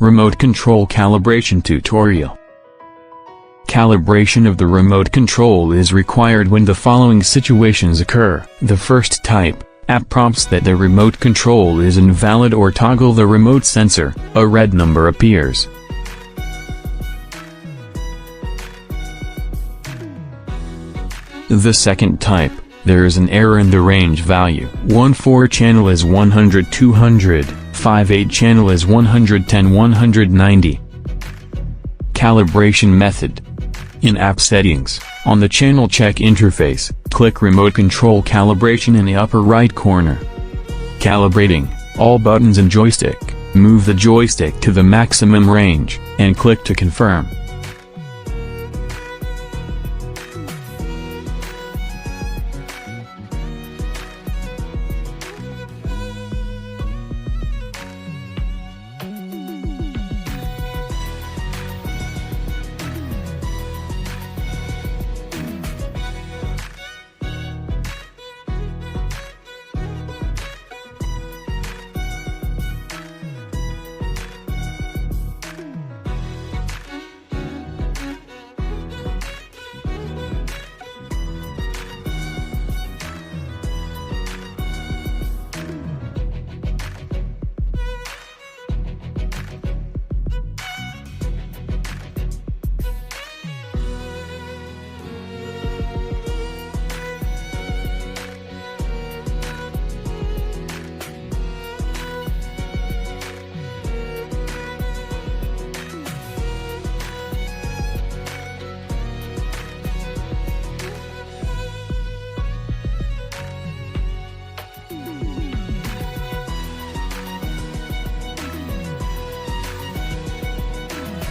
Remote Control Calibration Tutorial. Calibration of the remote control is required when the following situations occur. The first type, app prompts that the remote control is invalid or toggle the remote sensor, a red number appears. The second type, there is an error in the range value. 1.4 channel is 100-200, 5.8 channel is 110-190. Calibration method. In App Settings, on the Channel Check interface, click Remote Control Calibration in the upper right corner. Calibrating, all buttons and joystick, move the joystick to the maximum range, and click to confirm.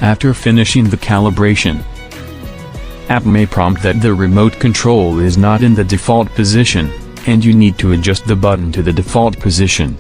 After finishing the calibration, app may prompt that the remote control is not in the default position, and you need to adjust the button to the default position.